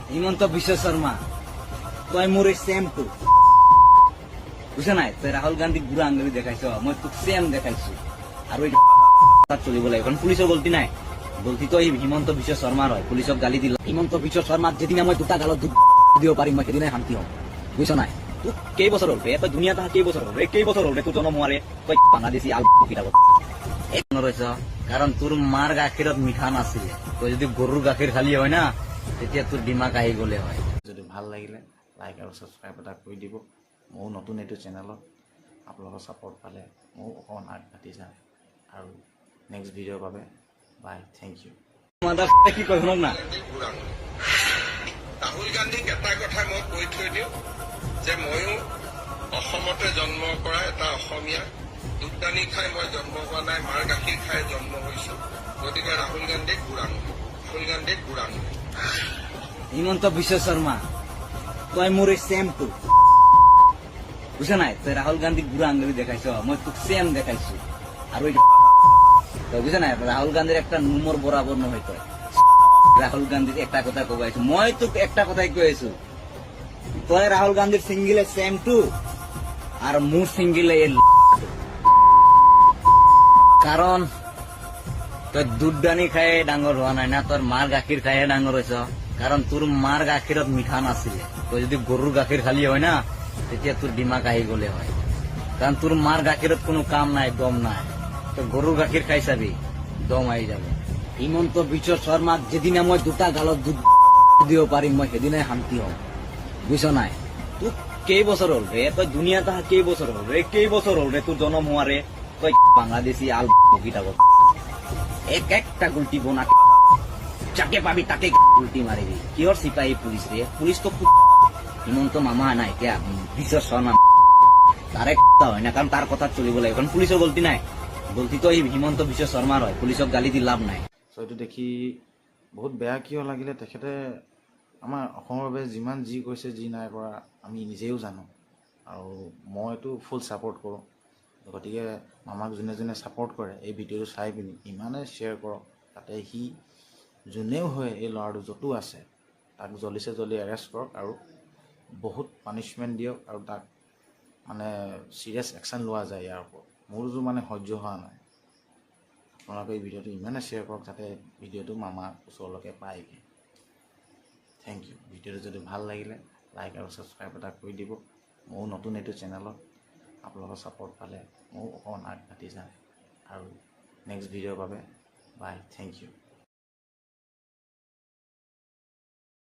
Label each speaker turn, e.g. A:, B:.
A: হিমন্ত বিশ্ব শর্মা তই মোর same to বুঝে নাই তই রাহুল গান্ধী বুড়া আঙ্গুলি দেখাইছ মই তোক সেম দেখাইছো আর ওই চলিব লাগে কারণ পুলিশের গলতি নাই গলতি তো এই হিমন্ত বিশ্ব শর্মার হয় পুলিশক গালি দিল হিমন্ত বিশ্ব শর্মা যেদিন মই দুটা গালত দিব পাৰিম মই সেদিনাই শান্তি হম বুঝছ নাই তোক কেই বছর হল তই দুনিয়া তাহা কেই বছর হল কেই বছর হল তোর জন্ম হওয়ারে তই বাংলাদেশি আল রয়েছ কারণ তোর মার গাখীরত মিঠা নাছিলে তই যদি গরুর গাখীর খালি হয় না তেতিয়া তোর ডিমাক আহি গলে হয়
B: যদি ভাল লাগিলে লাইক আৰু ছাবস্ক্ৰাইব এটা কৰি দিব ময়ো নতুন এইটো চেনেলত আপোনালোকৰ ছাপৰ্ট পালে ময়ো অকণমান আগবাঢ়ি যাম আৰু নেক্সট ভিডিঅ'ৰ বাবে বাই থেংক ইউ
A: কি কয় শুনক না
C: ৰাহুল গান্ধীক এটা কথা মই কৈ থৈ দিওঁ যে ময়ো অসমতে জন্ম কৰা এটা অসমীয়া দুধ দানি খাই মই জন্ম হোৱা নাই মাৰ গাখীৰ খাই জন্ম হৈছো গতিকে ৰাহুল গান্ধীক বুঢ়া
A: হিমন্ত বিশ্ব শর্মা তই মোর সেম টু বুঝে নাই তই রাহুল গান্ধী বুড়া আঙ্গুলি দেখাইছ মই তোক সেম দেখাইছো আর ওই তই বুঝে নাই রাহুল গান্ধীর একটা নুমর বরাবর নহয় তই রাহুল গান্ধীর একটা কথা কবাইছো মই তোক একটা কথাই কইছো তই রাহুল গান্ধীর সিঙ্গেলে সেম টু আর মোর সিঙ্গেলে কারণ তই দুধ দানি খাই ডাঙর হওয়া নাই না তোর মার গাখীর খাই ডাঙর হয়েছ কারণ তোর মার গাখীরত মিঠা নাছিলে তই যদি গরুর গাখীর খালি হয় না তেতিয়া তোর ডিমাক আহি গলে হয় কারণ তোর মার গাখীরত কোনো কাম নাই দম নাই তো গরুর গাখীর খাই চাবি দম আহি যাব হিমন্ত বিশ্ব শর্মা যেদিনে মই দুটা গালত দুধ দিব পাৰিম মই সেদিনাই শান্তি হম বুঝছ নাই তোক কেই বছর হল রে তই দুনিয়া তাহা কেই বছর হল রে কেই বছর হল রে তোর জন্ম হওয়ারে তই বাংলাদেশি আল বকিটাবত এক একটা গুলটি বোনা যাকে পাবি তাকে উল্টি মারিবি কিহর সিপাহী পুলিশ রে পুলিশ তো হিমন্ত মামা নাই এতিয়া বিশ্ব শর্মা তারে হয় না কারণ তার কথা চলিব লাগে কারণ পুলিশের গলতি নাই গলতি তো এই হিমন্ত বিশ্ব শর্মার হয় পুলিশক গালি দি লাভ নাই
B: চ' এইটো দেখি বহুত বেয়া কিয় লাগিলে তেখেতে আমাৰ অসমৰ বাবে যিমান যি কৈছে যি নাই কৰা আমি নিজেও জানো আৰু মইতো ফুল ছাপোৰ্ট কৰোঁ গতিকে মামাক যোনে যোনে ছাপোৰ্ট কৰে এই ভিডিঅ'টো চাই পিনি ইমানেই শ্বেয়াৰ কৰক যাতে সি যোনেও হয় এই ল'ৰাটো য'তো আছে তাক জল্দিছে জল্দি এৰেষ্ট কৰক আৰু বহুত পানিছমেণ্ট দিয়ক আৰু তাক মানে চিৰিয়াছ একশ্যন লোৱা যায় ইয়াৰ ওপৰত মোৰতো মানে সহ্য হোৱা নাই আপোনালোকে এই ভিডিঅ'টো ইমানে শ্বেয়াৰ কৰক যাতে ভিডিঅ'টো মামাৰ ওচৰলৈকে পায়গৈ থেংক ইউ ভিডিঅ'টো যদি ভাল লাগিলে লাইক আৰু ছাবস্ক্ৰাইব এটা কৰি দিব ময়ো নতুন এইটো চেনেলত আপোনালোকৰ ছাপৰ্ট পালে ময়ো অকণমান আগবাঢ়ি যাম আৰু নেক্সট ভিডিঅ'ৰ বাবে বাই থেংক ইউ